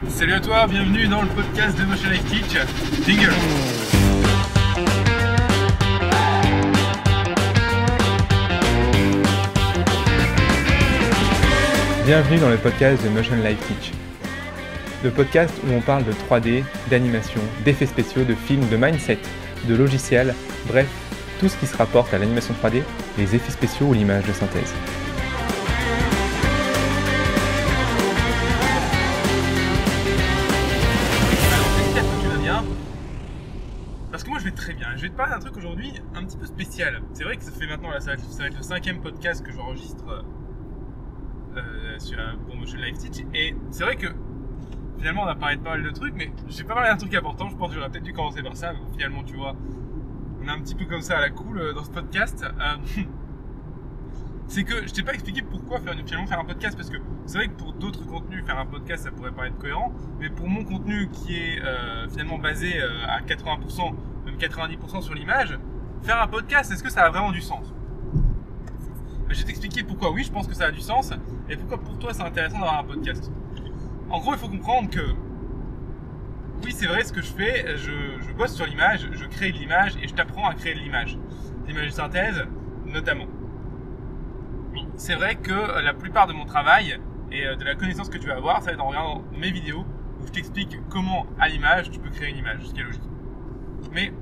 Salut à toi, bienvenue dans le podcast de Motion Life Teach. Jingle. Bienvenue dans le podcast de Motion Life Teach. Le podcast où on parle de 3D, d'animation, d'effets spéciaux, de films, de mindset, de logiciels, bref, tout ce qui se rapporte à l'animation 3D, les effets spéciaux ou l'image de synthèse. Parce que moi je vais très bien. Je vais te parler d'un truc aujourd'hui un petit peu spécial. C'est vrai que ça fait maintenant, là, ça va être le 5e podcast que j'enregistre pour Motion Life Teach. Et c'est vrai que finalement on a parlé de pas mal de trucs, mais j'ai pas parlé d'un truc important. Je pense que j'aurais peut-être dû commencer par ça. Mais bon, finalement, tu vois, on est un petit peu comme ça à la cool dans ce podcast. C'est que je t'ai pas expliqué pourquoi finalement faire un podcast, parce que c'est vrai que pour d'autres contenus, faire un podcast ça pourrait paraître cohérent, mais pour mon contenu qui est finalement basé à 80%, même 90% sur l'image, faire un podcast, est-ce que ça a vraiment du sens? Je vais t'expliquer pourquoi oui, je pense que ça a du sens, et pourquoi pour toi c'est intéressant d'avoir un podcast. En gros, il faut comprendre que oui, c'est vrai, ce que je fais, je bosse sur l'image, je crée de l'image et je t'apprends à créer de l'image de synthèse notamment. C'est vrai que la plupart de mon travail et de la connaissance que tu vas avoir, ça va être en regardant mes vidéos où je t'explique comment à l'image tu peux créer une image, ce qui est logique. Mais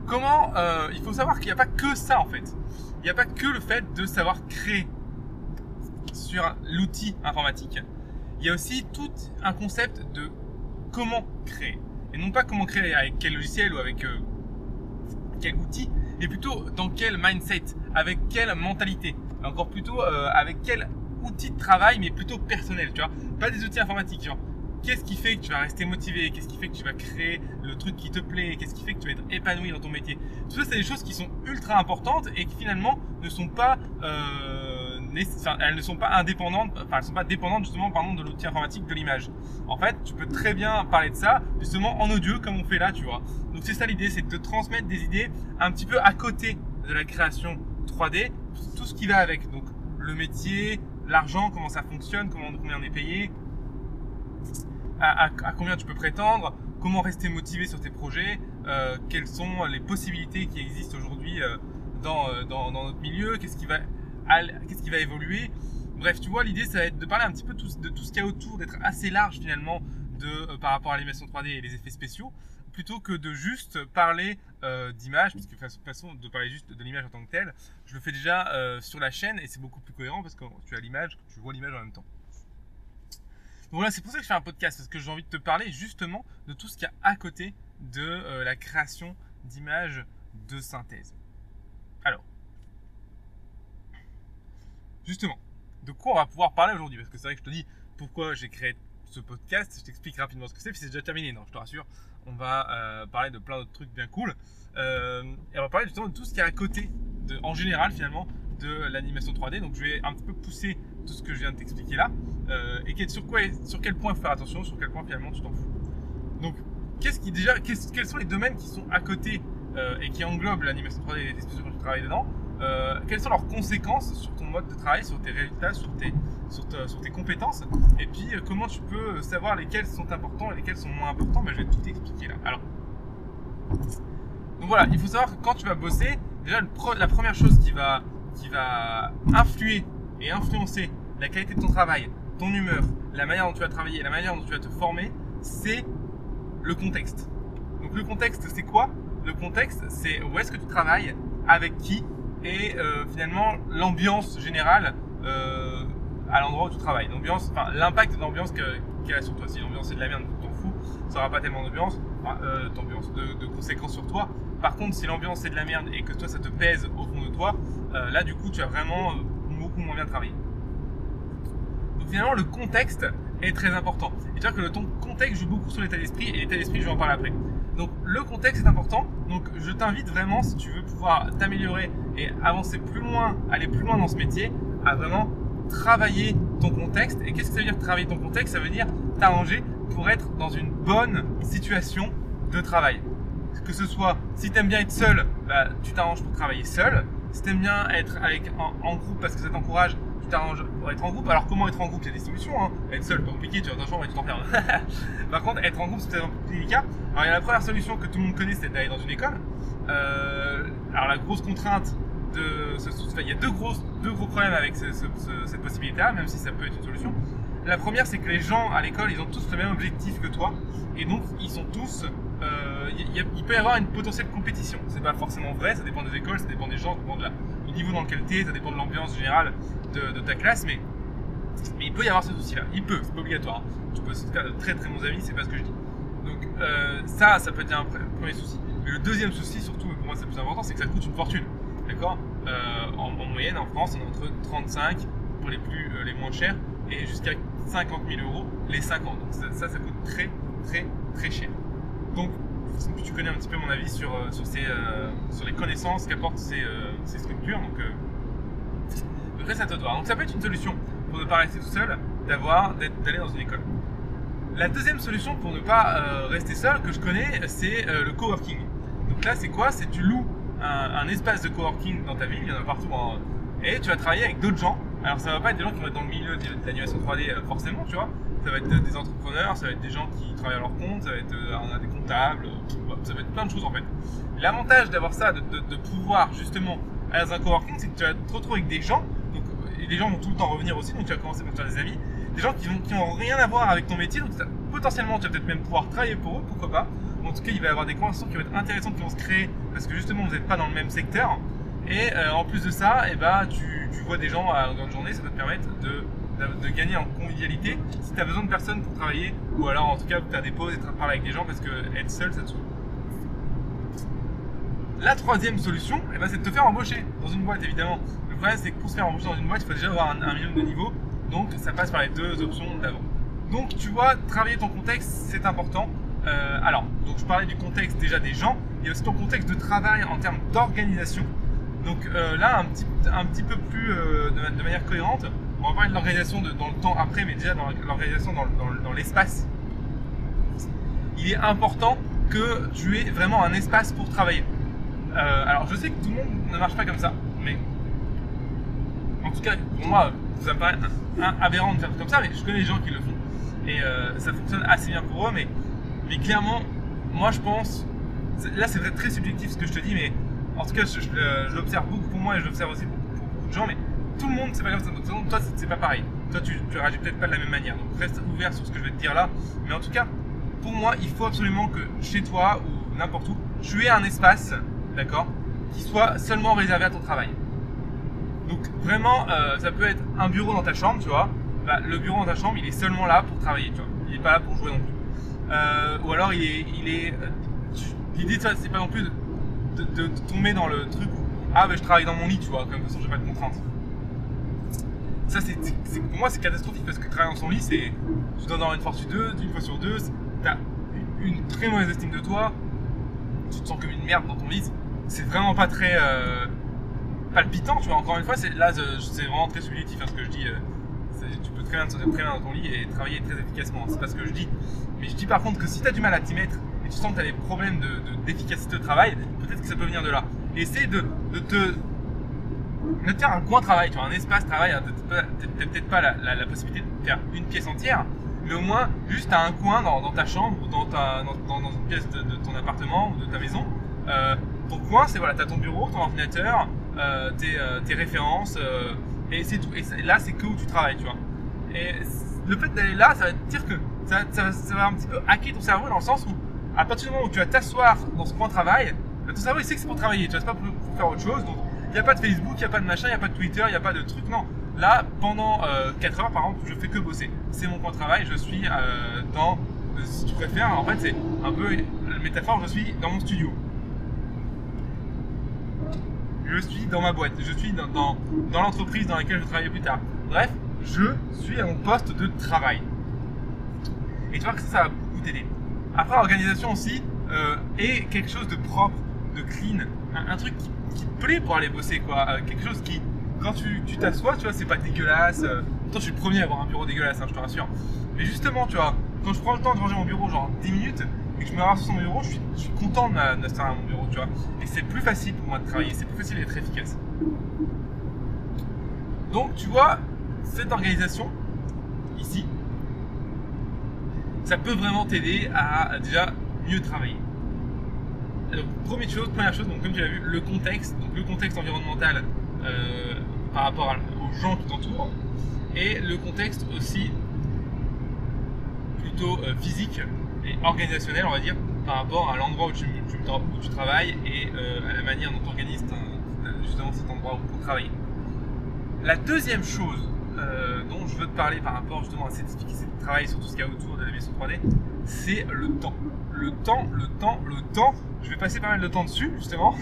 comment il faut savoir qu'il n'y a pas que ça en fait. Il n'y a pas que le fait de savoir créer sur l'outil informatique. Il y a aussi tout un concept de comment créer. Et non pas comment créer avec quel logiciel ou avec quel outil, mais plutôt dans quel mindset, avec quelle mentalité, encore plutôt avec quel outil de travail, mais plutôt personnel, tu vois, pas des outils informatiques, genre qu'est-ce qui fait que tu vas rester motivé, qu'est-ce qui fait que tu vas créer le truc qui te plaît, qu'est-ce qui fait que tu vas être épanoui dans ton métier. Tout ça, c'est des choses qui sont ultra importantes et qui finalement ne sont pas elles ne sont pas indépendantes, enfin elles ne sont pas dépendantes justement de l'outil informatique de l'image. En fait, tu peux très bien parler de ça justement en audio comme on fait là, tu vois. Donc c'est ça l'idée, c'est de te transmettre des idées un petit peu à côté de la création 3D, tout ce qui va avec. Donc le métier, l'argent, comment ça fonctionne, combien on est payé, à combien tu peux prétendre, comment rester motivé sur tes projets, quelles sont les possibilités qui existent aujourd'hui dans notre milieu, qu'est-ce qui va évoluer. Bref, tu vois, l'idée ça va être de parler un petit peu de tout ce qu'il y a autour, d'être assez large finalement par rapport à l'animation 3D et les effets spéciaux, plutôt que de juste parler d'image, parce que de toute façon, de parler juste de l'image en tant que telle, je le fais déjà sur la chaîne et c'est beaucoup plus cohérent parce que tu as l'image, tu vois l'image en même temps. Donc voilà, c'est pour ça que je fais un podcast, parce que j'ai envie de te parler justement de tout ce qu'il y a à côté de la création d'images de synthèse. Alors, justement, de quoi on va pouvoir parler aujourd'hui? Parce que c'est vrai que je te dis pourquoi j'ai créé ce podcast, je t'explique rapidement ce que c'est, puis c'est déjà terminé, non, je te rassure. On va parler de plein d'autres trucs bien cool. Et on va parler justement de tout ce qui est à côté, en général finalement, de l'animation 3D. Donc je vais un petit peu pousser tout ce que je viens de t'expliquer là. Et sur quel point faire attention, sur quel point finalement tu t'en fous. Donc, quels sont les domaines qui sont à côté et qui englobent l'animation 3D et les spéciaux quand tu travailles dedans? Quelles sont leurs conséquences sur ton mode de travail, sur tes résultats, sur tes compétences, et puis comment tu peux savoir lesquels sont importants et lesquels sont moins importants. Je vais tout t'expliquer là. Alors, donc voilà, il faut savoir que quand tu vas bosser, déjà la première chose qui va influer et influencer la qualité de ton travail, ton humeur, la manière dont tu vas travailler, la manière dont tu vas te former, c'est le contexte. Donc le contexte, c'est quoi? Le contexte, c'est où est-ce que tu travailles, avec qui, et finalement l'ambiance générale à l'endroit où tu travailles. L'impact de l'ambiance qu'elle a sur toi. Si l'ambiance est de la merde, tu t'en fous, ça n'aura pas tellement de conséquences sur toi. Par contre, si l'ambiance est de la merde et que toi ça te pèse au fond de toi, là du coup tu as vraiment beaucoup moins bien travaillé. Donc finalement le contexte est très important. Et tu vois que ton contexte joue beaucoup sur l'état d'esprit, et l'état d'esprit je vais en parler après. Donc le contexte est important, donc je t'invite vraiment, si tu veux pouvoir t'améliorer et avancer plus loin, aller plus loin dans ce métier, à vraiment travailler ton contexte. Et qu'est-ce que ça veut dire travailler ton contexte? Ça veut dire t'arranger pour être dans une bonne situation de travail. Que ce soit, si tu aimes bien être seul, tu t'arranges pour travailler seul. Si tu aimes bien être en groupe parce que ça t'encourage tu t'arranges pour être en groupe. Alors comment être en groupe? Il y a des solutions, hein. Être seul, pas compliqué, tu vas dans ta chambre et tu t'enfermes. Par contre, être en groupe, c'est peut-être un peu plus délicat. Alors il y a la première solution que tout le monde connaît, c'est d'aller dans une école. Alors la grosse contrainte il y a deux gros problèmes avec cette possibilité-là, même si ça peut être une solution. La première, c'est que les gens à l'école, ils ont tous le même objectif que toi, et donc ils sont tous. Il peut y avoir une potentielle compétition. C'est pas forcément vrai, ça dépend des écoles, ça dépend des gens, ça dépend du niveau dans lequel tu es, ça dépend de l'ambiance générale de ta classe, mais il peut y avoir ce souci-là. Il peut, c'est pas obligatoire. Tu peux se faire de très très bons amis, c'est pas ce que je dis. Donc ça peut être un premier souci. Mais le deuxième souci, surtout, pour moi c'est le plus important, c'est que ça coûte une fortune. D'accord, en moyenne, en France, on est entre 35 pour les moins chers et jusqu'à 50 000 € les 5 ans. Donc ça coûte très très très cher. Donc tu connais un petit peu mon avis sur les connaissances qu'apportent ces structures. Donc c'est à toi. Donc ça peut être une solution pour ne pas rester tout seul, d'aller dans une école. La deuxième solution pour ne pas rester seul que je connais, c'est le coworking. Donc là c'est quoi? C'est tu loues un espace de coworking dans ta ville, il y en a partout, et tu vas travailler avec d'autres gens. Alors ça va pas être des gens qui vont être dans le milieu de l'animation 3D forcément, tu vois. Ça va être des entrepreneurs, ça va être des gens qui travaillent à leur compte, ça va être des comptables, ça va être plein de choses en fait. L'avantage d'avoir ça, de pouvoir justement aller dans un coworking, c'est que tu vas te retrouver avec des gens, donc, et les gens vont tout le temps revenir aussi, donc tu vas commencer par te faire des amis, des gens qui n'ont rien à voir avec ton métier, donc potentiellement tu vas peut-être même pouvoir travailler pour eux, pourquoi pas. En tout cas, il va y avoir des conversations qui vont être intéressantes qui vont se créer parce que justement vous n'êtes pas dans le même secteur. Et en plus de ça, tu vois des gens à longueur de journée, ça peut te permettre de gagner en convivialité si tu as besoin de personnes pour travailler, ou alors en tout cas faire des pauses et parler avec des gens parce que être seul ça te saoule. La troisième solution, c'est de te faire embaucher dans une boîte évidemment. Le problème c'est que pour se faire embaucher dans une boîte, il faut déjà avoir un minimum de niveau, donc ça passe par les deux options d'avant. Donc tu vois, travailler ton contexte c'est important. Donc je parlais du contexte déjà des gens, il y a aussi ton contexte de travail en termes d'organisation. Donc là, un petit peu plus de manière cohérente, on va parler de l'organisation dans le temps après, mais déjà dans l'organisation dans l'espace. Il est important que tu aies vraiment un espace pour travailler. Alors je sais que tout le monde ne marche pas comme ça, mais en tout cas pour moi, ça me paraît aberrant de faire comme ça, mais je connais des gens qui le font. Et ça fonctionne assez bien pour eux, mais clairement, moi je pense, là c'est très subjectif ce que je te dis, mais en tout cas je l'observe beaucoup pour moi et je l'observe aussi pour beaucoup de gens, mais tout le monde c'est pas comme ça. Donc toi c'est pas pareil, toi tu réagis peut-être pas de la même manière, donc reste ouvert sur ce que je vais te dire là, mais en tout cas pour moi il faut absolument que chez toi ou n'importe où tu aies un espace, d'accord, qui soit seulement réservé à ton travail. Donc vraiment ça peut être un bureau dans ta chambre, tu vois, le bureau dans ta chambre il est seulement là pour travailler, tu vois, il est pas là pour jouer non plus. Ou alors l'idée c'est pas non plus de tomber dans le truc où je travaille dans mon lit, tu vois, comme de toute façon j'ai pas de contraintes. Ça pour moi c'est catastrophique parce que travailler dans son lit c'est tu dois dormir une fois sur deux, t'as une très mauvaise estime de toi, tu te sens comme une merde dans ton lit, c'est vraiment pas très palpitant, tu vois. Encore une fois c'est vraiment très subjectif ce que je dis. Tu peux très bien te sentir très bien dans ton lit et travailler très efficacement, c'est pas ce que je dis. Mais je dis par contre que si tu as du mal à t'y mettre et tu sens que tu as des problèmes d'efficacité de travail, peut-être que ça peut venir de là. Et essaie de te faire un coin travail, tu vois, un espace travail. Peut-être pas la possibilité de faire une pièce entière, mais au moins juste à un coin dans ta chambre ou dans une pièce de ton appartement ou de ta maison. Ton coin, c'est voilà, tu as ton bureau, ton ordinateur, tes références, et c'est tout. Et là, c'est que où tu travailles, tu vois. Et le fait d'aller là, ça va te dire que ça va un petit peu hacker ton cerveau dans le sens où, à partir du moment où tu vas t'asseoir dans ce coin de travail, ton cerveau il sait que c'est pour travailler, tu vois, c'est pas pour faire autre chose. Donc, il n'y a pas de Facebook, il n'y a pas de machin, il n'y a pas de Twitter, il n'y a pas de truc, non. Là, pendant 4 heures, par exemple, je fais que bosser. C'est mon coin de travail, je suis si tu préfères, en fait, c'est un peu la métaphore, je suis dans mon studio. Je suis dans ma boîte, je suis dans l'entreprise dans laquelle je travaille plus tard. Bref, je suis à mon poste de travail. Et tu vois que ça va beaucoup t'aider. Après, l'organisation aussi est quelque chose de propre, de clean, un truc qui te plaît pour aller bosser, quoi. Quelque chose qui, quand tu t'assois, tu vois, c'est pas dégueulasse. Pourtant, je suis le premier à avoir un bureau dégueulasse, je te rassure. Mais justement, tu vois, quand je prends le temps de ranger mon bureau, genre 10 minutes, et que je me rase sur mon bureau, je suis content d'installer mon bureau, tu vois. Et c'est plus facile pour moi de travailler, c'est plus facile d'être efficace. Donc, tu vois, cette organisation, ici, ça peut vraiment t'aider à déjà mieux travailler. Donc, première chose, donc, comme tu l'as vu, le contexte environnemental par rapport aux gens qui t'entourent, et le contexte aussi plutôt physique et organisationnel, on va dire, par rapport à l'endroit où tu travailles et à la manière dont tu organises justement cet endroit pour travailler. La deuxième chose dont je veux te parler par rapport justement à cette efficacité de travail sur tout ce qu'il y a autour de l'animation 3D, c'est le temps. Le temps. Je vais passer pas mal de temps dessus justement,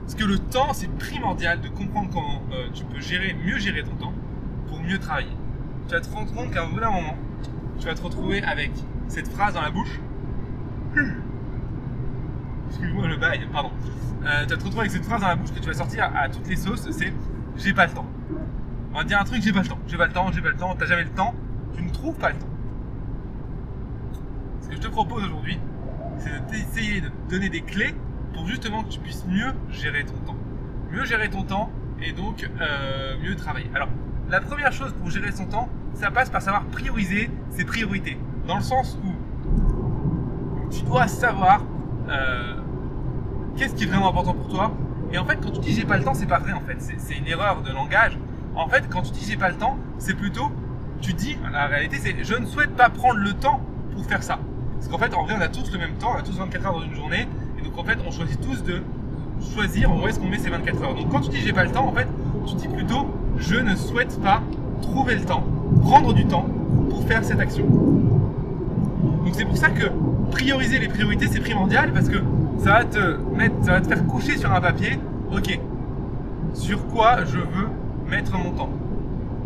parce que le temps, c'est primordial de comprendre comment tu peux mieux gérer ton temps pour mieux travailler. Tu vas te rendre compte qu'à un bout d'un moment, tu vas te retrouver avec cette phrase dans la bouche. Excuse-moi le bail, pardon. Tu vas te retrouver avec cette phrase dans la bouche que tu vas sortir à toutes les sauces, c'est « j'ai pas le temps ». On va te dire un truc, j'ai pas le temps, t'as jamais le temps, tu ne trouves pas le temps. Ce que je te propose aujourd'hui, c'est d'essayer de te donner des clés pour justement que tu puisses mieux gérer ton temps. Mieux gérer ton temps et donc mieux travailler. Alors, la première chose pour gérer son temps, ça passe par savoir prioriser ses priorités. Dans le sens où tu dois savoir qu'est-ce qui est vraiment important pour toi. Et en fait, quand tu dis j'ai pas le temps, c'est pas vrai en fait. C'est une erreur de langage. En fait, quand tu dis j'ai pas le temps, c'est plutôt, tu dis, la réalité c'est je ne souhaite pas prendre le temps pour faire ça. Parce qu'en fait, en vrai, on a tous le même temps, on a tous 24 heures dans une journée. Et donc en fait, on choisit tous de choisir où est-ce qu'on met ces 24 heures. Donc quand tu dis j'ai pas le temps, en fait, tu dis plutôt je ne souhaite pas trouver le temps, prendre du temps pour faire cette action. Donc c'est pour ça que prioriser les priorités, c'est primordial parce que ça va te faire coucher sur un papier, ok, sur quoi je veux mettre mon temps.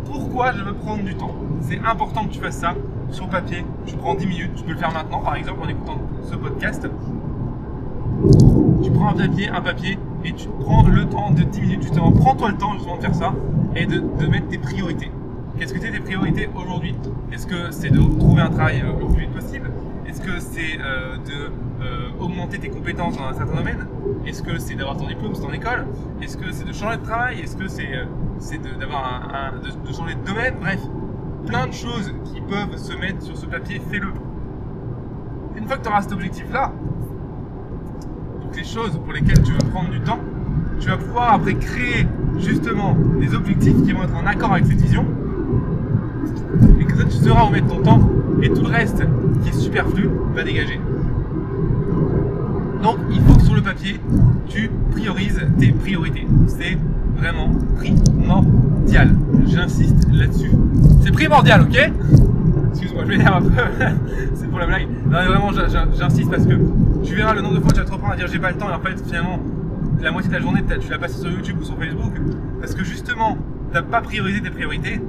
Pourquoi je veux prendre du temps. C'est important que tu fasses ça sur papier. Tu prends 10 minutes, tu peux le faire maintenant par exemple en écoutant ce podcast. Tu prends un papier et tu prends le temps de 10 minutes justement. Prends-toi le temps justement de faire ça et de mettre tes priorités. Qu'est-ce que c'est tes priorités aujourd'hui? Est-ce que c'est de trouver un travail le plus vite possible? Est-ce que c'est augmenter tes compétences dans un certain domaine? Est-ce que c'est d'avoir ton diplôme, c'est ton école? Est-ce que c'est de changer de travail? Est-ce que c'est de changer de domaine? Bref, plein de choses qui peuvent se mettre sur ce papier, fais-le. Une fois que tu auras cet objectif-là, donc les choses pour lesquelles tu veux prendre du temps, tu vas pouvoir après créer justement des objectifs qui vont être en accord avec cette vision. Et que ça, tu sauras où mettre ton temps et tout le reste qui est superflu va dégager. Donc il faut que sur le papier, tu priorises tes priorités. C'est vraiment primordial. J'insiste là-dessus. C'est primordial, ok? Excuse-moi, je m'énerve un peu. C'est pour la blague. Non, mais vraiment, j'insiste parce que tu verras le nombre de fois que tu vas te reprendre à dire j'ai pas le temps et en fait, finalement, la moitié de ta journée, tu l'as passé sur YouTube ou sur Facebook parce que justement, tu n'as pas priorisé tes priorités.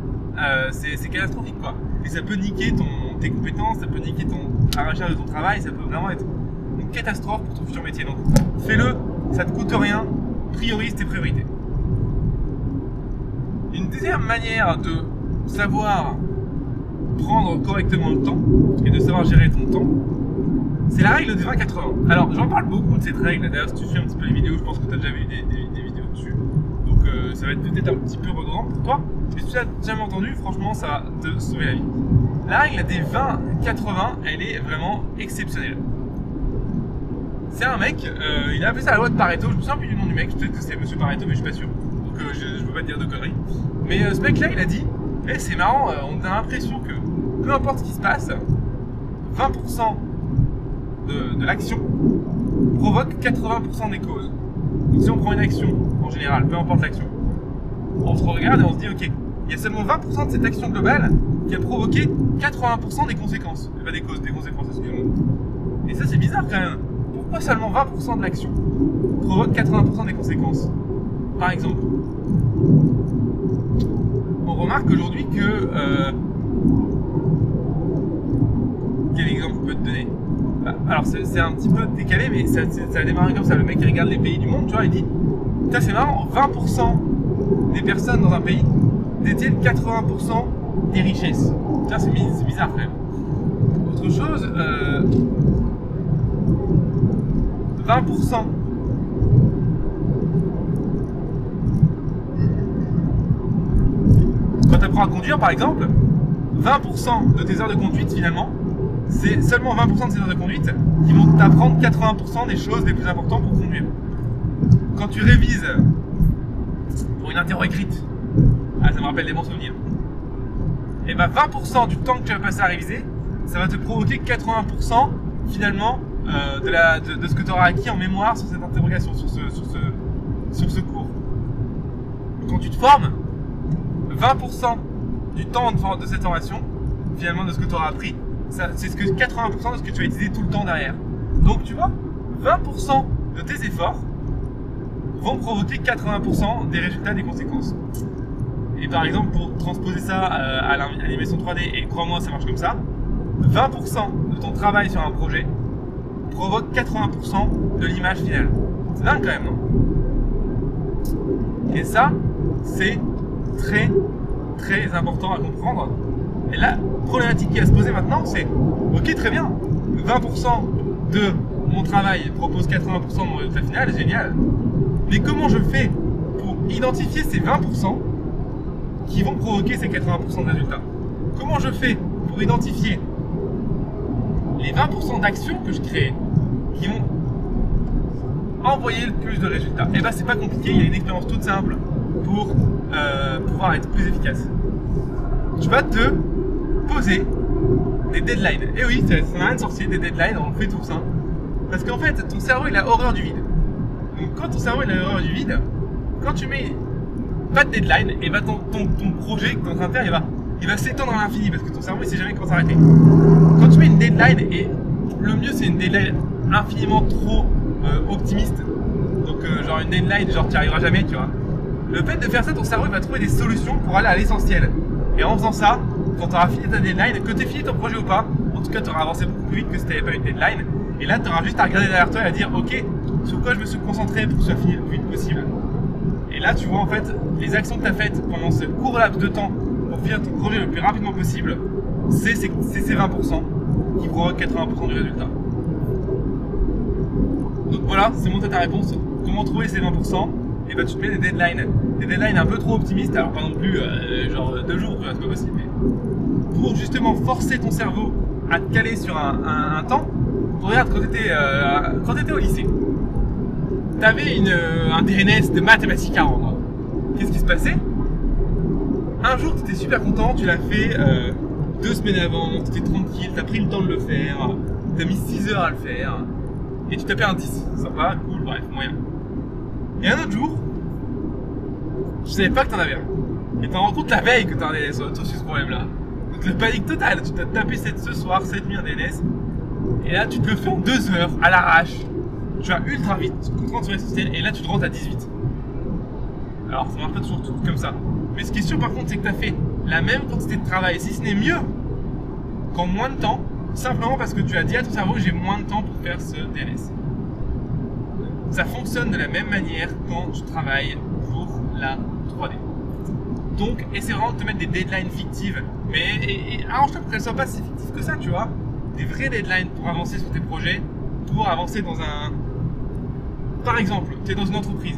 C'est catastrophique quoi. Et ça peut niquer tes compétences, ça peut niquer la recherche de ton travail, ça peut vraiment être une catastrophe pour ton futur métier. Donc fais-le, ça te coûte rien, priorise tes priorités. Une deuxième manière de savoir prendre correctement le temps et de savoir gérer ton temps, c'est la règle des 20-80. Alors j'en parle beaucoup de cette règle, d'ailleurs si tu suis un petit peu les vidéos, je pense que tu as déjà vu des vidéos dessus. Donc ça va être peut-être un petit peu redondant pour toi. Mais si tu l'as jamais entendu, franchement, ça va te sauver la vie. La règle des 20-80, elle est vraiment exceptionnelle. C'est un mec, il a appelé ça la loi de Pareto. Je me souviens plus du nom du mec, peut-être que c'est Monsieur Pareto, mais je suis pas sûr. Donc je peux pas te dire de conneries. Mais ce mec-là, il a dit, c'est marrant, on a l'impression que peu importe ce qui se passe, 20% de l'action provoque 80% des causes. Donc si on prend une action, en général, peu importe l'action, on se regarde et on se dit, ok, il y a seulement 20% de cette action globale qui a provoqué 80% des conséquences. Pas des causes, des conséquences, excusez-moi. Et ça, c'est bizarre quand même. Pourquoi seulement 20% de l'action provoque 80% des conséquences? Par exemple, on remarque aujourd'hui que... quel exemple je peux te donner? Alors, c'est un petit peu décalé, mais ça a démarré comme ça. Le mec, il regarde les pays du monde, tu vois, il dit, ça c'est marrant, 20% des personnes dans un pays détiennent 80% des richesses. Tiens, c'est bizarre quand même. Autre chose, 20%. Quand tu as apprends à conduire par exemple, 20% de tes heures de conduite finalement, c'est seulement 20% de ces heures de conduite qui vont t'apprendre 80% des choses les plus importantes pour conduire. Quand tu révises pour une interro écrite, ça me rappelle des bons souvenirs, et ben 20% du temps que tu vas passer à réviser, ça va te provoquer 80% finalement de ce que tu auras acquis en mémoire sur cette interrogation, sur ce cours. Quand tu te formes, 20% du temps de cette formation, finalement de ce que tu auras appris, c'est 80% de ce que tu vas utiliser tout le temps derrière. Donc tu vois, 20% de tes efforts vont provoquer 80% des résultats, des conséquences. Et par exemple, pour transposer ça à l'animation 3D, et crois-moi, ça marche comme ça, 20% de ton travail sur un projet provoque 80% de l'image finale. C'est dingue quand même, non? Et ça, c'est très très important à comprendre. Et la problématique qui va se poser maintenant, c'est ok, très bien, 20% de mon travail propose 80% de mon résultat final, génial. Mais comment je fais pour identifier ces 20% qui vont provoquer ces 80% de résultats? Comment je fais pour identifier les 20% d'actions que je crée qui vont envoyer le plus de résultats? Et ben c'est pas compliqué, il y a une expérience toute simple pour pouvoir être plus efficace. Tu vas te poser des deadlines. Et oui, ça n'a rien de sorcier, des deadlines, on le fait tous. Hein. Parce qu'en fait, ton cerveau il a horreur du vide. Donc quand ton cerveau il a horreur du vide, quand tu mets pas de deadline, et ben ton projet que tu es en train de faire, il va s'étendre à l'infini parce que ton cerveau il sait jamais quand s'arrêter. Quand tu mets une deadline, et le mieux c'est une deadline infiniment trop optimiste, donc genre une deadline, genre tu n'y arriveras jamais, tu vois. Le fait de faire ça, ton cerveau il va trouver des solutions pour aller à l'essentiel. Et en faisant ça, quand tu auras fini ta deadline, que tu aies fini ton projet ou pas, en tout cas tu auras avancé beaucoup plus vite que si tu n'avais pas une deadline. Et là tu auras juste à regarder derrière toi et à dire ok, sur quoi je me suis concentré pour que ce soit fini le plus vite possible. Et là tu vois en fait les actions que tu as faites pendant ce court laps de temps pour finir ton projet le plus rapidement possible, c'est ces 20% qui provoquent 80% du résultat. Donc voilà, c'est mon ta réponse. Comment trouver ces 20%? Et ben tu te mets des deadlines un peu trop optimistes, alors pas non plus genre 2 jours, c'est pas possible, mais pour justement forcer ton cerveau à te caler sur un temps. Regarde, quand t'étais au lycée, t'avais un DNS de mathématiques à rendre. Qu'est-ce qui se passait? Un jour t'étais super content, tu l'as fait 2 semaines avant, t'étais tranquille, t'as pris le temps de le faire, t'as mis 6 heures à le faire, et tu tapais un 10. Sympa, cool, bref, moyen. Et un autre jour, je savais pas que t'en avais un. Et t'en rends compte la veille que t'as un DNS sur ce problème-là. Donc la panique totale, tu t'as tapé ce soir, cette nuit un DNS, et là tu te le fais en 2 heures, à l'arrache. Tu vas ultra vite, tu te concentres sur l'essentiel, et là tu te rentres à 18. Alors ça marche pas toujours tout comme ça. Mais ce qui est sûr par contre, c'est que t'as fait la même quantité de travail, si ce n'est mieux, qu'en moins de temps, simplement parce que tu as dit à ton cerveau j'ai moins de temps pour faire ce DNS. Ça fonctionne de la même manière quand tu travailles pour la 3D. Donc, essaie vraiment de te mettre des deadlines fictives, mais arrange-toi pour qu'elles ne soient pas si fictives que ça, tu vois. Des vraies deadlines pour avancer sur tes projets, pour avancer dans un... Par exemple, tu es dans une entreprise,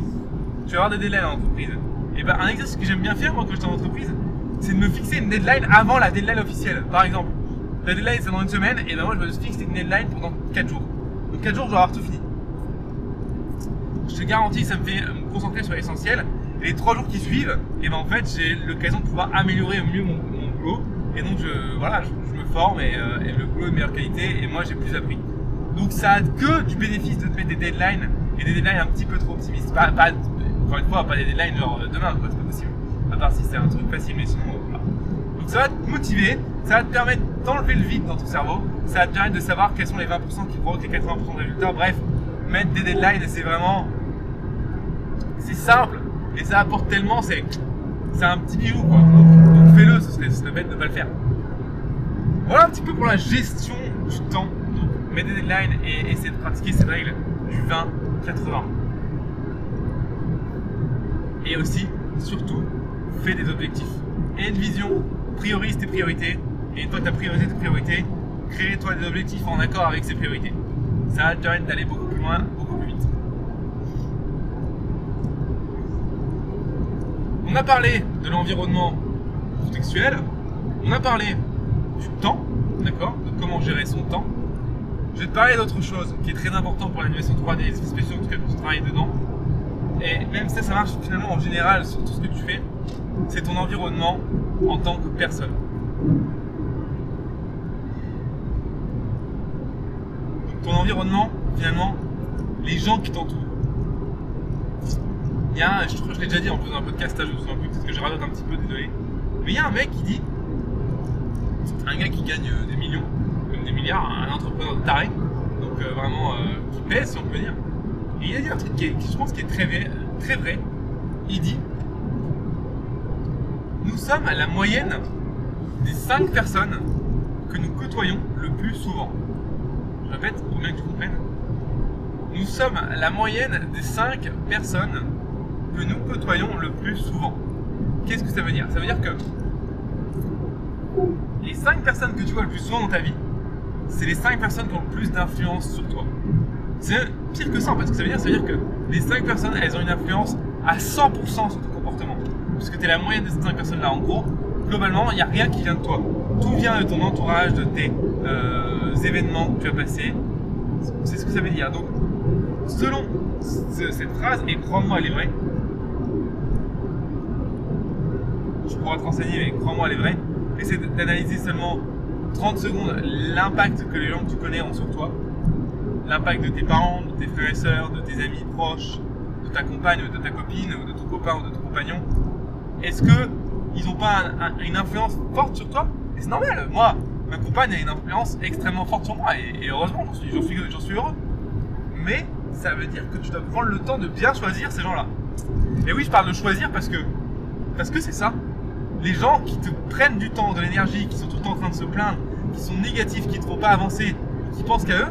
tu vas avoir des deadlines en entreprise. Et ben, un exercice que j'aime bien faire, moi, quand j'étais en entreprise, c'est de me fixer une deadline avant la deadline officielle. Par exemple, la deadline c'est dans une semaine, et ben moi je me fixe une deadline pendant 4 jours. Donc 4 jours, je dois avoir tout fini. Je te garantis que ça me fait me concentrer sur l'essentiel. Et les 3 jours qui suivent, et ben en fait j'ai l'occasion de pouvoir améliorer au mieux mon boulot. Et donc je me forme et le boulot est de meilleure qualité et moi j'ai plus appris. Donc ça a que du bénéfice de te mettre des deadlines et des deadlines un petit peu trop optimistes. Encore une fois, pas des deadlines genre demain, quoi, c'est pas possible. À part si c'est un truc facile, mais sinon voilà. Donc ça va te motiver, ça va te permettre d'enlever le vide dans ton cerveau, ça va te permettre de savoir quels sont les 20% qui provoquent les 80% de résultats. Bref, mettre des deadlines, c'est simple et ça apporte tellement, c'est un petit bijou quoi. Donc fais-le, ce serait bête de ne pas le faire. Voilà un petit peu pour la gestion du temps. Donc mets des deadlines et essaie de pratiquer cette règle du 20-80. Et aussi, surtout, fais des objectifs. Et une vision, priorise tes priorités. Et une fois que tu as priorisé tes priorités, crée-toi des objectifs en accord avec ces priorités. Ça va te permettre d'aller beaucoup plus loin, beaucoup plus vite. On a parlé de l'environnement contextuel. On a parlé du temps, d'accord, de comment gérer son temps. Je vais te parler d'autre chose qui est très important pour l'animation 3D, les effets spéciaux, en tout cas quand tu travailles dedans. Et même si ça marche finalement en général sur tout ce que tu fais, c'est ton environnement en tant que personne. Donc ton environnement, finalement, les gens qui t'entourent. Il y a, je crois que je l'ai déjà dit en faisant un podcast, je me souviens plus, peut-être que je radote un petit peu, désolé. Mais il y a un mec qui dit, un gars qui gagne des millions, même des milliards, un entrepreneur de taré, donc vraiment qui pèse si on peut dire. Et il a dit un truc qui je pense qui est très vrai. Il dit, nous sommes à la moyenne des 5 personnes que nous côtoyons le plus souvent. Je répète, pour bien que tu comprennes. Nous sommes à la moyenne des 5 personnes que nous côtoyons le plus souvent. Qu'est-ce que ça veut dire? Ça veut dire que les 5 personnes que tu vois le plus souvent dans ta vie, c'est les 5 personnes qui ont le plus d'influence sur toi. C'est pire que ça en fait, ce que ça veut dire que les 5 personnes, elles ont une influence à 100% sur ton comportement. Puisque tu es la moyenne de ces 5 personnes-là. En gros, globalement, il n'y a rien qui vient de toi. Tout vient de ton entourage, de tes événements que tu as passés. C'est ce que ça veut dire. Donc, selon cette phrase, et crois-moi, elle est vraie. Je pourrais te renseigner, mais crois-moi, elle est vraie. Essaie d'analyser seulement 30 secondes l'impact que les gens que tu connais ont sur toi. L'impact de tes parents, de tes frères et sœurs, de tes amis proches, de ta compagne, de ta copine, ou de ton copain ou de ton compagnon. Est-ce qu'ils n'ont pas une influence forte sur toi? Et c'est normal, moi, ma compagne a une influence extrêmement forte sur moi, et heureusement, j'en suis heureux. Mais ça veut dire que tu dois prendre le temps de bien choisir ces gens-là. Et oui, je parle de choisir parce que c'est ça. Les gens qui te prennent du temps, de l'énergie, qui sont tout le temps en train de se plaindre, qui sont négatifs, qui ne te font pas avancer, qui pensent qu'à eux,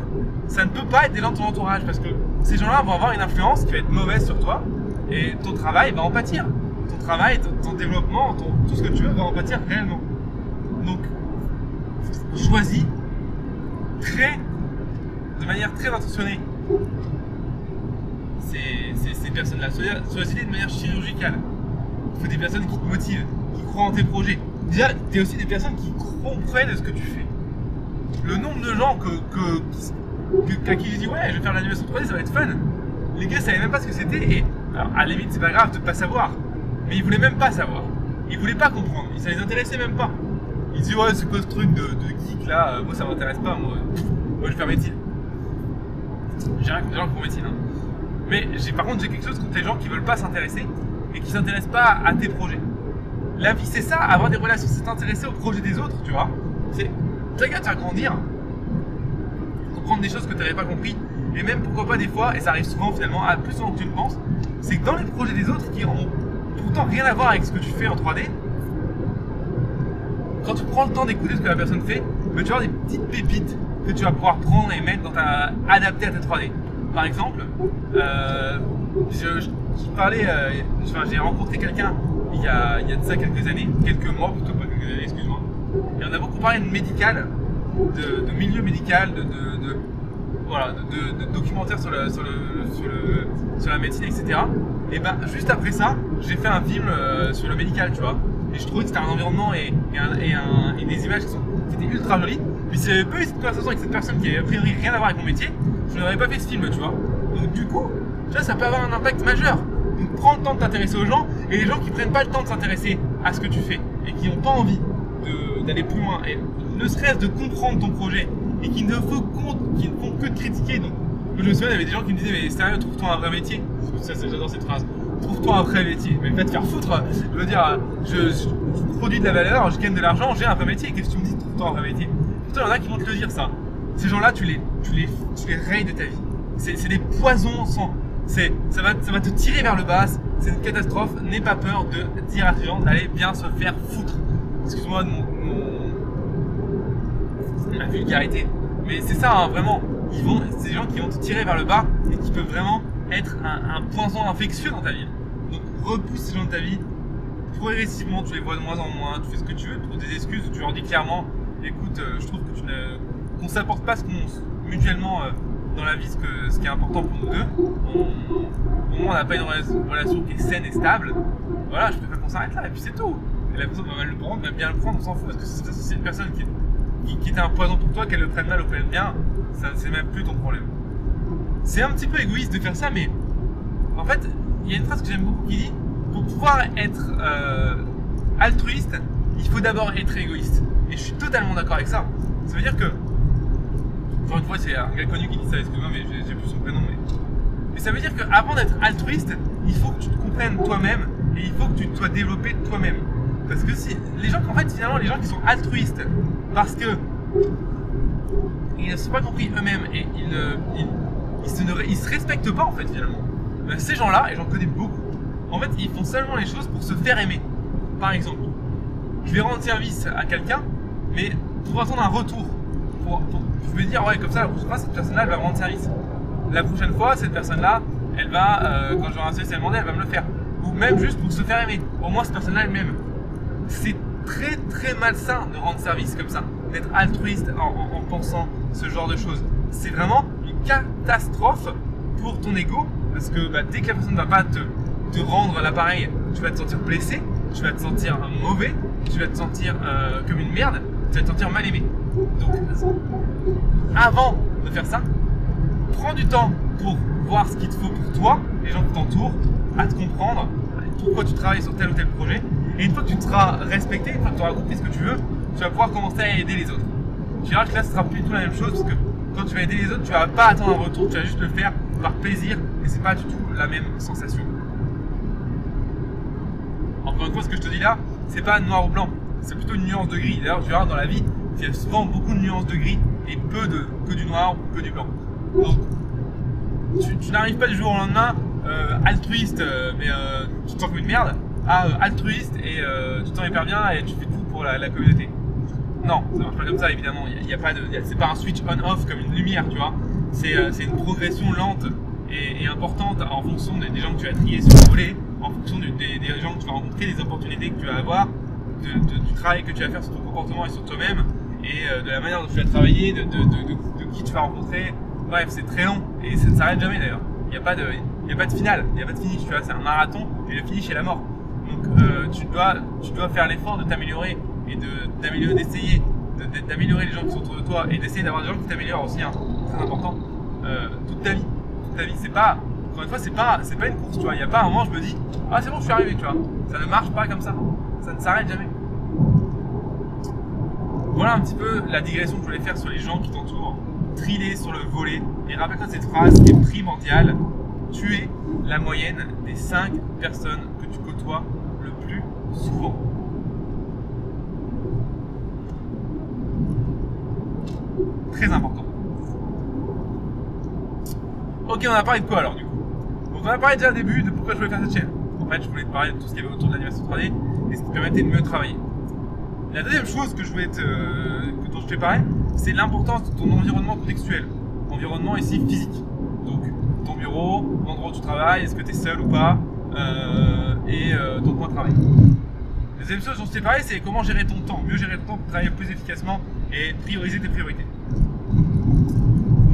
ça ne peut pas être des gens de ton entourage parce que ces gens-là vont avoir une influence qui va être mauvaise sur toi et ton travail va en pâtir. Ton travail, ton développement, tout ce que tu veux va en pâtir réellement. Donc, choisis de manière très intentionnée ces personnes-là. Choisis-les de manière chirurgicale. Il faut des personnes qui te motivent, qui croient en tes projets. Déjà, tu es aussi des personnes qui comprennent ce que tu fais. Le nombre de gens à qui je dis ouais, je vais faire l'animation 3D, ça va être fun. Les gars savaient même pas ce que c'était et alors à la limite c'est pas grave de pas savoir, mais ils voulaient même pas savoir. Ils voulaient pas comprendre, ça les intéressait même pas. Ils disaient ouais c'est quoi ce truc de geek là, moi ça m'intéresse pas, moi je vais faire médecine. J'ai rien contre les gens qui font médecine, hein. Mais par contre j'ai quelque chose contre les gens qui veulent pas s'intéresser et qui s'intéressent pas à tes projets. La vie c'est ça, avoir des relations, c'est t'intéresser aux projets des autres, tu vois. C'est regarde, tu vas grandir, comprendre des choses que tu n'avais pas compris, et même pourquoi pas des fois, et ça arrive souvent finalement, plus souvent que tu le penses, c'est que dans les projets des autres qui ont pourtant rien à voir avec ce que tu fais en 3D, quand tu prends le temps d'écouter ce que la personne fait, tu vas avoir des petites pépites que tu vas pouvoir prendre et mettre adapter à ta 3D. Par exemple, j'ai rencontré quelqu'un il y a de ça quelques années, quelques mois plutôt, pas quelques années, excuse-moi, et on a beaucoup parlé de médical, de milieu médical, de documentaires sur la médecine, etc. Et ben juste après ça, j'ai fait un film sur le médical, tu vois. Et je trouvais que c'était un environnement et des images qui étaient ultra jolies. Mais si j'avais pas eu cette conversation avec cette personne qui avait a priori rien à voir avec mon métier, je n'aurais pas fait ce film, tu vois. Donc du coup, ça peut avoir un impact majeur. Donc prends le temps de t'intéresser aux gens, et les gens qui prennent pas le temps de s'intéresser à ce que tu fais et qui n'ont pas envie d'aller plus loin, et ne serait-ce de comprendre ton projet, et qui ne font que te critiquer. Donc, je me souviens, il y avait des gens qui me disaient mais sérieux, trouve-toi un vrai métier. J'adore cette phrase. Trouve-toi un vrai métier. Mais pas te faire foutre. Je veux dire, je produis de la valeur, je gagne de l'argent, j'ai un vrai métier. Qu'est-ce que tu me dis? Trouve-toi un vrai métier. Pourtant, il y en a qui vont te le dire ça. Ces gens-là, tu les rayes de ta vie. C'est des poisons sans. Ça va te tirer vers le bas. C'est une catastrophe. N'aie pas peur de dire à ces gens d'aller bien se faire foutre. Excuse-moi de ma vulgarité. Mais c'est ça, hein, vraiment. C'est des gens qui vont te tirer vers le bas et qui peuvent vraiment être un poison infectieux dans ta vie. Donc repousse ces gens de ta vie. Progressivement, tu les vois de moins en moins. Tu fais ce que tu veux, tu trouves des excuses, tu leur dis clairement écoute, je trouve que qu'on ne s'apporte pas ce qu'on mutuellement dans la vie, ce qui est important pour nous deux. Pour moi, on n'a pas une relation qui est saine et stable. Voilà, je préfère qu'on s'arrête là et puis c'est tout. et la personne va mal le prendre, va bien le prendre, on s'en fout, parce que si c'est une personne qui était un poison pour toi, qu'elle le prenne mal ou prenne bien, ça c'est même plus ton problème. C'est un petit peu égoïste de faire ça, mais en fait, il y a une phrase que j'aime beaucoup qui dit, pour pouvoir être altruiste, il faut d'abord être égoïste. Et je suis totalement d'accord avec ça. Ça veut dire que, encore une fois, c'est un gars connu qui dit ça, excuse-moi, mais j'ai plus son prénom, mais ça veut dire qu'avant d'être altruiste, il faut que tu te comprennes toi-même et il faut que tu te sois développé toi-même. Parce que si les gens, en fait, finalement, les gens qui sont altruistes, parce que ils ne sont pas compris eux-mêmes et ils se respectent pas en fait finalement. Ben, ces gens-là, et j'en connais beaucoup, en fait, ils font seulement les choses pour se faire aimer. Par exemple, je vais rendre service à quelqu'un, mais pour attendre un retour. Je vais dire, ouais, comme ça, la prochaine fois, cette personne-là, elle va me rendre service. La prochaine fois, cette personne-là, elle va, quand je vais rendre service à elle demander, elle va me le faire. Ou même juste pour se faire aimer. Au moins, cette personne-là, elle m'aime. C'est très très malsain de rendre service comme ça, d'être altruiste en pensant ce genre de choses. C'est vraiment une catastrophe pour ton ego, parce que dès que la personne ne va pas te rendre l'appareil, tu vas te sentir blessé, tu vas te sentir mauvais, tu vas te sentir comme une merde, tu vas te sentir mal aimé. Donc, avant de faire ça, prends du temps pour voir ce qu'il te faut pour toi, les gens qui t'entourent, à te comprendre, pourquoi tu travailles sur tel ou tel projet. Et une fois que tu te seras respecté, une fois que tu auras compris ce que tu veux, tu vas pouvoir commencer à aider les autres. Tu verras que là, ce sera plus du tout la même chose, parce que quand tu vas aider les autres, tu vas pas attendre un retour, tu vas juste le faire par plaisir, et c'est pas du tout la même sensation. Encore une fois, ce que je te dis là, c'est pas noir ou blanc, c'est plutôt une nuance de gris. D'ailleurs, tu verras dans la vie, il y a souvent beaucoup de nuances de gris et peu que du noir ou que du blanc. Donc, tu n'arrives pas du jour au lendemain altruiste, mais tu te sens comme une merde, à altruiste et tu te sens hyper bien et tu fais tout pour la communauté. Non, ça marche pas comme ça évidemment. C'est pas un switch on-off comme une lumière, tu vois. C'est une progression lente et importante en fonction des gens que tu vas trier sur le volet, en fonction des gens que tu vas rencontrer, des opportunités que tu vas avoir, du travail que tu vas faire sur ton comportement et sur toi-même, et de la manière dont tu vas travailler, de qui tu vas rencontrer. Bref, c'est très long et ça ne s'arrête jamais d'ailleurs. Il n'y a pas de finale, il n'y a pas de finish, tu vois, c'est un marathon et le finish est la mort. Donc tu dois faire l'effort de t'améliorer et d'essayer d'améliorer les gens qui sont autour de toi et d'essayer d'avoir des gens qui t'améliorent aussi, hein, très important, toute ta vie. C'est pas, encore une fois, c'est pas une course, tu vois. Il n'y a pas un moment je me dis, ah c'est bon, je suis arrivé, tu vois. Ça ne marche pas comme ça, ça ne s'arrête jamais. Voilà un petit peu la digression que je voulais faire sur les gens qui t'entourent. Trie-les sur le volet et rappelle-toi cette phrase qui est primordiale. Tu es la moyenne des 5 personnes que tu côtoies le plus souvent. Très important. Ok, on a parlé de quoi alors du coup? Donc on a parlé déjà au début de pourquoi je voulais faire cette chaîne. En fait, je voulais te parler de tout ce qu'il y avait autour de l'animation 3D et ce qui te permettait de mieux travailler. La deuxième chose que je voulais dont je t'ai parlé, c'est l'importance de ton environnement contextuel. Environnement ici physique. Donc ton bureau, l'endroit où tu travailles, est-ce que tu es seul ou pas, et ton coin de travail. La deuxième chose dont je t'ai parlé, c'est comment gérer ton temps, mieux gérer ton temps pour travailler plus efficacement et prioriser tes priorités.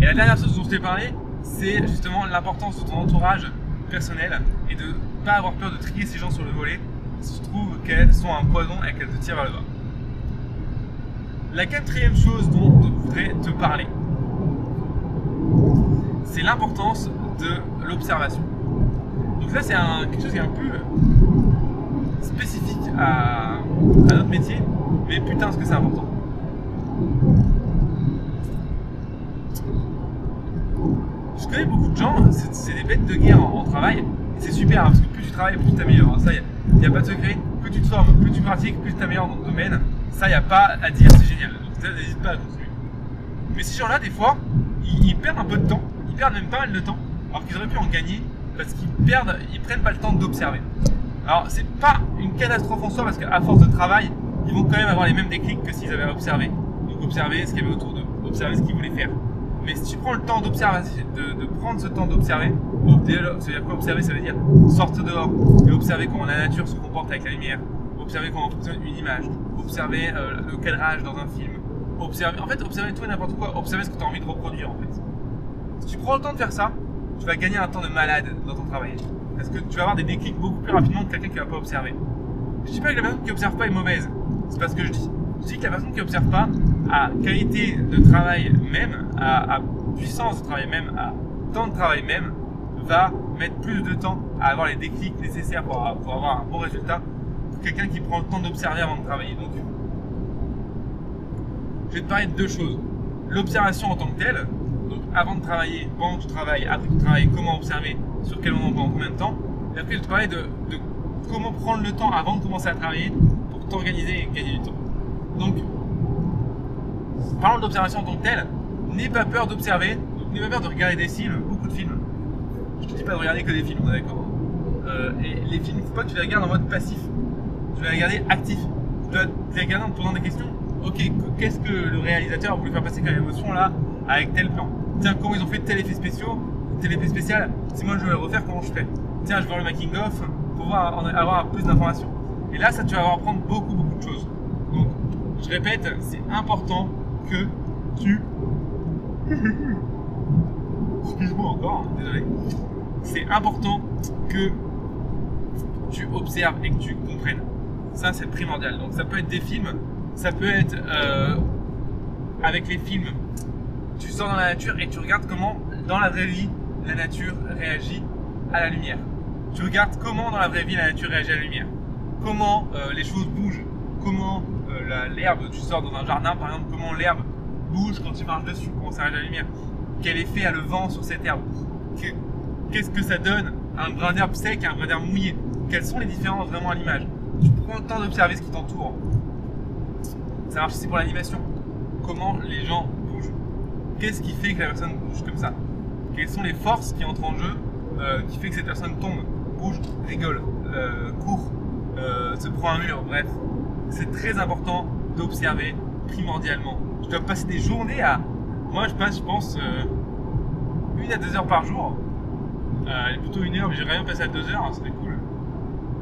Et la dernière chose dont je t'ai parlé, c'est justement l'importance de ton entourage personnel et de ne pas avoir peur de trier ces gens sur le volet si tu trouves qu'elles sont un poison et qu'elles te tirent vers le bas. La quatrième chose dont je voudrais te parler, c'est l'importance de l'observation. Donc ça c'est quelque chose qui est un peu spécifique à notre métier, mais putain ce que c'est important. Je connais beaucoup de gens, c'est des bêtes de guerre en travail, et c'est super hein, parce que plus tu travailles, plus tu t'améliores. Ça, il n'y a pas de secret, plus tu te formes, plus tu pratiques, plus tu t'améliores dans ton domaine. Ça, il n'y a pas à dire, c'est génial. Donc ça, n'hésite pas à continuer. Mais ces gens-là, des fois, ils perdent un peu de temps, ils perdent même pas mal de temps, alors qu'ils auraient pu en gagner, parce qu'ils prennent pas le temps d'observer. Alors, c'est pas une catastrophe en soi, parce qu'à force de travail, ils vont quand même avoir les mêmes déclics que s'ils avaient observé. Donc observer ce qu'il y avait autour d'eux, observer ce qu'ils voulaient faire. Mais si tu prends le temps d'observer, de prendre ce temps d'observer, ça veut dire quoi observer? Ça veut dire sortir dehors et observer comment la nature se comporte avec la lumière, observer comment fonctionne une image, observer le cadrage dans un film, observer tout et n'importe quoi, observer ce que tu as envie de reproduire en fait. Si tu prends le temps de faire ça, tu vas gagner un temps de malade dans ton travail. Parce que tu vas avoir des déclics beaucoup plus rapidement que quelqu'un qui ne va pas observer. Je dis pas que la personne qui observe pas est mauvaise, c'est pas ce que je dis. Je dis que la personne qui observe pas, à qualité de travail même, à puissance de travail même, à temps de travail même, va mettre plus de temps à avoir les déclics nécessaires pour avoir un bon résultat que quelqu'un qui prend le temps d'observer avant de travailler. Donc, je vais te parler de deux choses. L'observation en tant que telle, donc avant de travailler, pendant que tu travailles, après que tu travailles, comment observer, sur quel moment, pendant combien de temps. Et après, je vais te parler de comment prendre le temps avant de commencer à travailler pour t'organiser et gagner du temps. Donc, parlons d'observation en tant que telle, n'aie pas peur d'observer, n'aie pas peur de regarder des films, beaucoup de films. Je te dis pas de regarder que des films, on est d'accord. Et les films, il ne faut pas que tu les regardes en mode passif. Tu dois les regarder actif. Tu dois les regarder en te posant des questions. Ok, qu'est-ce que le réalisateur voulait faire passer comme émotion là, avec tel plan? Tiens, comment ils ont fait tel effet spécial? Si moi je veux le refaire, comment je fais? Tiens, je vais voir le making of pour avoir plus d'informations. Et là, ça, tu vas avoir à apprendre beaucoup de choses. Donc, je répète, c'est important que tu... Excuse-moi encore, désolé. C'est important que tu observes et que tu comprennes. Ça, c'est primordial. Donc, ça peut être des films, ça peut être avec les films, tu sors dans la nature et tu regardes comment, dans la vraie vie, la nature réagit à la lumière. Tu regardes comment, dans la vraie vie, la nature réagit à la lumière. Comment les choses bougent. Comment l'herbe, tu sors dans un jardin, par exemple, comment l'herbe bouge quand tu marches dessus, comment ça réagit à la lumière. Quel effet a le vent sur cette herbe? Qu'est-ce que ça donne un brin d'herbe sec et un brin d'herbe mouillé? Quelles sont les différences vraiment à l'image? Tu prends le temps d'observer ce qui t'entoure. Ça marche aussi pour l'animation. Comment les gens bougent? Qu'est-ce qui fait que la personne bouge comme ça? Quelles sont les forces qui entrent en jeu qui fait que cette personne tombe, bouge, rigole, court, se prend un mur, bref. C'est très important d'observer primordialement. Je dois passer des journées à... Moi, je passe, je pense, 1 à 2 heures par jour. Plutôt 1 heure, mais j'aimerais bien passer à 2 heures, hein, c'était cool.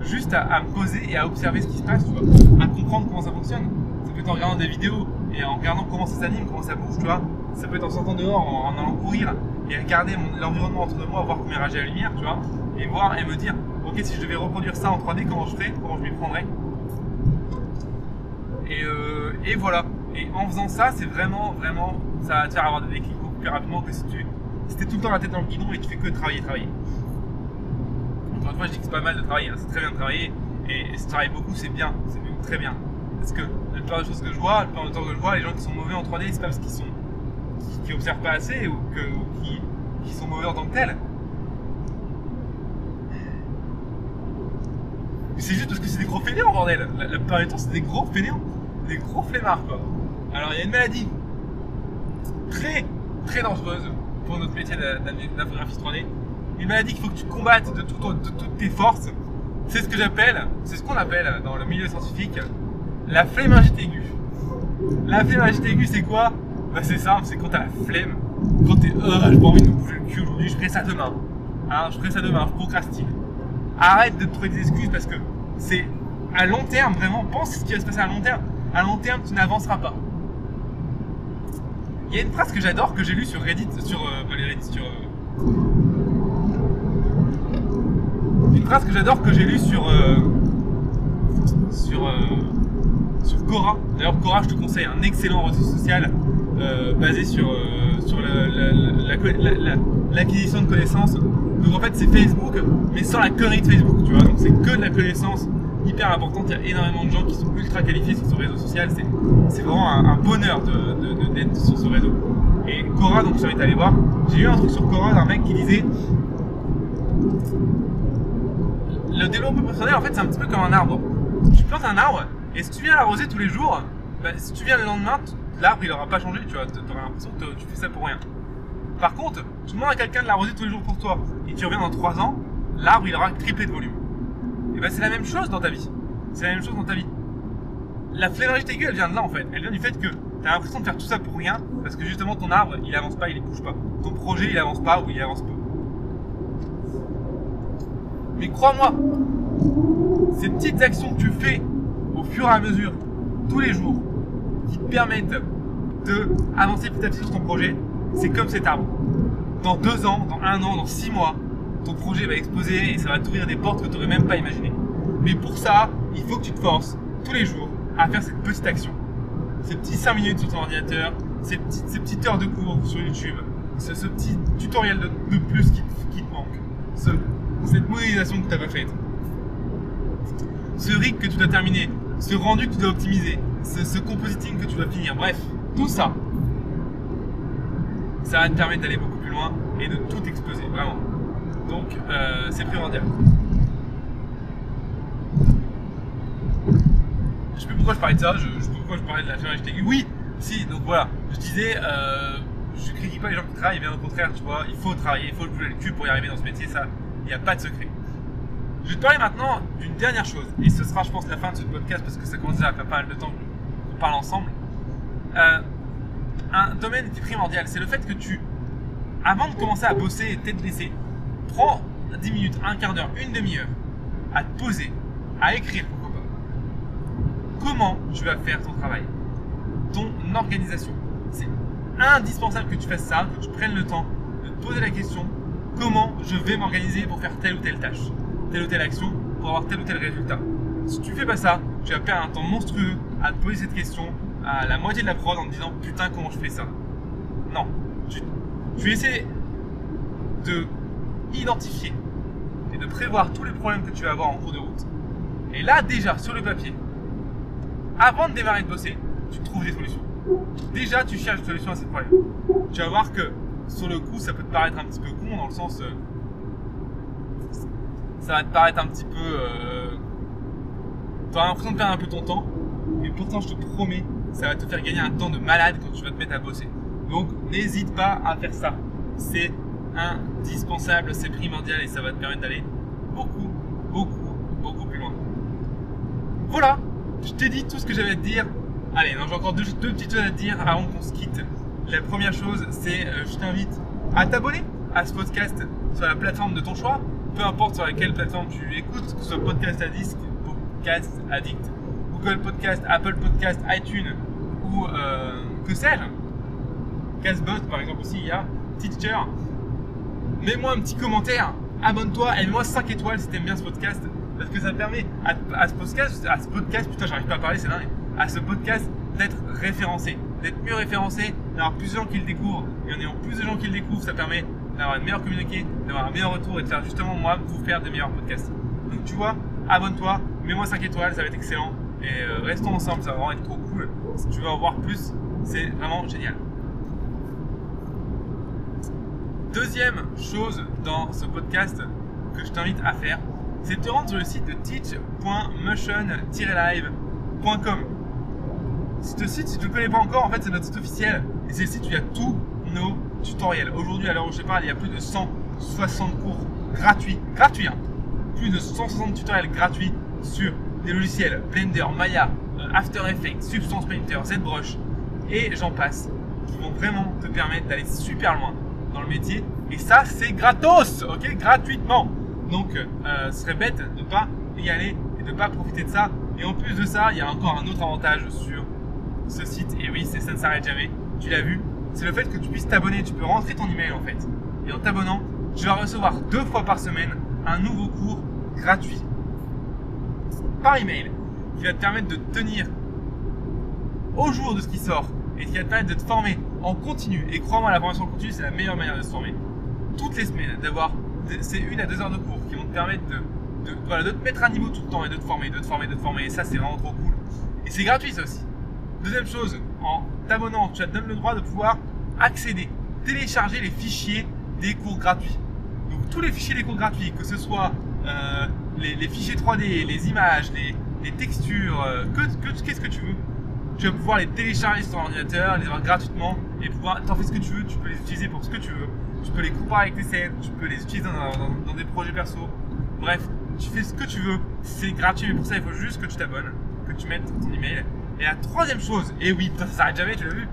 Juste à me poser et à observer ce qui se passe, tu vois, à comprendre comment ça fonctionne. Ça peut être en regardant des vidéos et en regardant comment ça s'anime, comment ça bouge, tu vois. Ça peut être en sortant dehors, en allant courir et regarder l'environnement entre moi, voir comment il réagit à la lumière, tu vois. Et voir et me dire, ok, si je devais reproduire ça en 3D, comment je ferais, comment je m'y prendrais. Et voilà. Et en faisant ça, c'est vraiment, ça va te faire avoir des déclics beaucoup plus rapidement que si t'es tout le temps la tête dans le guidon et tu fais que travailler. Encore une fois, je dis que c'est pas mal de travailler, hein, c'est très bien de travailler. Et si tu travailles beaucoup, c'est bien, c'est même très bien. Parce que la plupart des choses que je vois, la plupart du temps que je vois, les gens qui sont mauvais en 3D, c'est pas parce qu'ils observent pas assez ou qui sont mauvais en tant que tels. Mais c'est juste parce que c'est des gros fainéants, bordel. La plupart du temps, c'est des gros fainéants, des gros flemmards, quoi. Alors, il y a une maladie très dangereuse pour notre métier d'infographiste 3D. Une maladie qu'il faut que tu combattes de toutes tes forces. C'est ce qu'on appelle dans le milieu scientifique la flémingite aiguë. La flémingite aiguë, c'est quoi? Bah, c'est simple, c'est quand t'as la flemme, quand t'es j'ai pas envie de me bouger le cul aujourd'hui, je ferai ça demain. Hein, je procrastine. Arrête de te trouver des excuses parce que c'est à long terme, vraiment, pense à ce qui va se passer à long terme. À long terme, tu n'avanceras pas. Il y a une phrase que j'adore, que j'ai lue sur Reddit, une phrase que j'adore, que j'ai lue sur Quora. D'ailleurs, Quora, je te conseille, un excellent réseau social basé sur l'acquisition de connaissances. Donc en fait, c'est Facebook, mais sans la connerie de Facebook, tu vois. Donc c'est que de la connaissance hyper importante. Il y a énormément de gens qui sont ultra qualifiés sur ce réseau social. C'est vraiment un bonheur d'être sur ce réseau. Et Quora, donc je t'invite à aller voir. J'ai eu un truc sur Quora d'un mec qui disait: le développement personnel, en fait, c'est un petit peu comme un arbre. Tu plantes un arbre, et si tu viens l'arroser tous les jours, bah, si tu viens le lendemain, l'arbre il aura pas changé, tu vois. Tu auras l'impression que tu fais ça pour rien. Par contre, tu demandes à quelqu'un de l'arroser tous les jours pour toi, et tu reviens dans 3 ans, l'arbre il aura triplé de volume. Et ben c'est la même chose dans ta vie. C'est la même chose dans ta vie. La flémingite aiguë, elle vient de là en fait. Elle vient du fait que tu as l'impression de faire tout ça pour rien, parce que justement ton arbre il avance pas, il bouge pas. Ton projet il avance pas ou il avance peu. Mais crois-moi, ces petites actions que tu fais au fur et à mesure, tous les jours, qui te permettent d'avancer petit à petit sur ton projet, c'est comme cet arbre. Dans 2 ans, dans 1 an, dans 6 mois, ton projet va exploser et ça va t'ouvrir des portes que tu n'aurais même pas imaginées. Mais pour ça, il faut que tu te forces tous les jours à faire cette petite action. Ces petits 5 minutes sur ton ordinateur, ces petites heures de cours sur YouTube, ce petit tutoriel de plus qui te manque, cette modélisation que tu n'as pas faite, ce rig que tu dois terminer, ce rendu que tu dois optimiser, ce compositing que tu dois finir, bref, tout ça, ça va te permettre d'aller beaucoup plus loin et de tout exploser, vraiment. Donc, c'est primordial. Je sais plus pourquoi je parlais de ça, je sais plus pourquoi je parlais de la chirurgie aiguë. Oui, si, donc voilà, je disais, je critique pas les gens qui travaillent, bien au contraire, tu vois, il faut travailler, il faut bouger le cul pour y arriver dans ce métier, ça, il n'y a pas de secret. Je vais te parler maintenant d'une dernière chose, et ce sera, je pense, la fin de ce podcast parce que ça commence déjà à faire pas mal de temps qu'on parle ensemble. Un domaine qui est primordial, c'est le fait que avant de commencer à bosser tête baissée, prends 10 minutes, un quart d'heure, une demi-heure à te poser, à écrire, pourquoi pas. Comment tu vas faire ton travail, ton organisation. C'est indispensable que tu fasses ça, que tu prennes le temps de te poser la question comment je vais m'organiser pour faire telle ou telle tâche, telle ou telle action, pour avoir tel ou tel résultat. Si tu fais pas ça, tu vas perdre un temps monstrueux à te poser cette question à la moitié de la prod en te disant putain comment je fais ça. Non, tu essaies de identifier et de prévoir tous les problèmes que tu vas avoir en cours de route. Et là déjà sur le papier, avant de démarrer de bosser, tu trouves des solutions. Déjà tu cherches des solutions à ces problèmes. Tu vas voir que sur le coup ça peut te paraître un petit peu con dans le sens ça va te paraître un petit peu tu auras l'impression de perdre un peu ton temps, mais pourtant je te promets ça va te faire gagner un temps de malade quand tu vas te mettre à bosser. Donc n'hésite pas à faire ça, c'est indispensable, c'est primordial et ça va te permettre d'aller beaucoup plus loin. Voilà, je t'ai dit tout ce que j'avais à te dire. Allez, non, j'ai encore deux petites choses à te dire avant qu'on se quitte. La première chose, c'est je t'invite à t'abonner à ce podcast sur la plateforme de ton choix, peu importe sur laquelle plateforme tu écoutes, que ce soit Podcast Addict, Podcast Addict, Google Podcast, Apple Podcast, iTunes ou que sais-je, Castbox par exemple aussi, il y a Teacher. Mets-moi un petit commentaire, abonne-toi et mets-moi 5 étoiles si t'aimes bien ce podcast, parce que ça permet à ce podcast, putain j'arrive pas à parler, c'est dingue, à ce podcast d'être référencé, d'être mieux référencé, d'avoir plus de gens qui le découvrent, et en ayant plus de gens qui le découvrent, ça permet d'avoir une meilleure communauté, d'avoir un meilleur retour et de faire justement moi vous faire des meilleurs podcasts. Donc tu vois, abonne-toi, mets-moi 5 étoiles, ça va être excellent, et restons ensemble, ça va vraiment être trop cool. Si tu veux en voir plus, c'est vraiment génial. Deuxième chose dans ce podcast que je t'invite à faire, c'est de te rendre sur le site de teach.motion-live.com. Ce site, si tu ne le connais pas encore, en fait, c'est notre site officiel et c'est le site où il y a tous nos tutoriels. Aujourd'hui, à l'heure où je te parle, il y a plus de 160 cours gratuits, hein. Plus de 160 tutoriels gratuits sur des logiciels Blender, Maya, After Effects, Substance Painter, ZBrush et j'en passe, qui vont vraiment te permettre d'aller super loin dans le métier, et ça c'est gratos, ok, gratuitement. Donc ce serait bête de ne pas y aller et de ne pas profiter de ça. Et en plus de ça, il y a encore un autre avantage sur ce site, et oui, ça ne s'arrête jamais, tu l'as vu, c'est le fait que tu puisses t'abonner. Tu peux rentrer ton email en fait, et en t'abonnant, tu vas recevoir 2 fois par semaine un nouveau cours gratuit par email qui va te permettre de tenir au jour de ce qui sort et qui va te permettre de te former en continu. Et crois-moi, la formation en continu, c'est la meilleure manière de se former. Toutes les semaines, d'avoir ces 1 à 2 heures de cours qui vont te permettre de te mettre à niveau tout le temps et de te former. Et ça, c'est vraiment trop cool. Et c'est gratuit, ça aussi. Deuxième chose, en t'abonnant, tu te donnes le droit de pouvoir accéder, télécharger les fichiers des cours gratuits. Donc tous les fichiers des cours gratuits, que ce soit les fichiers 3D, les images, les textures, qu'est-ce que tu veux, tu vas pouvoir les télécharger sur ton ordinateur, les avoir gratuitement et pouvoir, t'en fais ce que tu veux, tu peux les utiliser pour ce que tu veux, tu peux les comparer avec tes scènes, tu peux les utiliser dans des projets perso, bref, tu fais ce que tu veux, c'est gratuit, mais pour ça il faut juste que tu t'abonnes, que tu mettes ton email. Et la troisième chose, et oui, ça s'arrête jamais, tu l'as vu,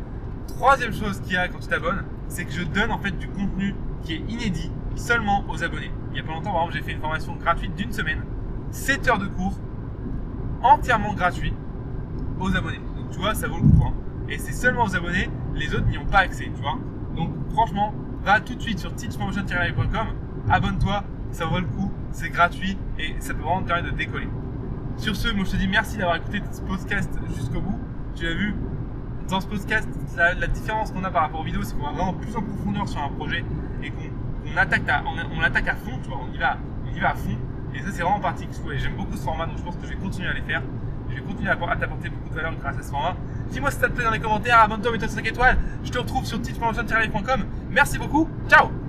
troisième chose qu'il y a quand tu t'abonnes, c'est que je donne en fait du contenu qui est inédit seulement aux abonnés. Il y a pas longtemps, par exemple, j'ai fait une formation gratuite d'1 semaine, 7 heures de cours, entièrement gratuit aux abonnés. Donc tu vois, ça vaut le coup, hein. Et c'est seulement aux abonnés, les autres n'y ont pas accès, tu vois. Donc franchement, va tout de suite sur teach.motion-live.com, abonne-toi, ça vaut le coup, c'est gratuit et ça peut vraiment te permettre de décoller. Sur ce, moi je te dis merci d'avoir écouté ce podcast jusqu'au bout. Tu l'as vu, dans ce podcast, la différence qu'on a par rapport aux vidéos, c'est qu'on va vraiment plus en profondeur sur un projet et qu'on attaque à fond, tu vois, on y va à fond. Et ça, c'est vraiment particulier. J'aime beaucoup ce format, donc je pense que je vais continuer à les faire. Je vais continuer à t'apporter beaucoup de valeur grâce à ce format. Dis-moi si ça te plaît dans les commentaires, abonne-toi, mets-toi 5 étoiles. Je te retrouve sur teachmotion-live.com. Merci beaucoup, ciao!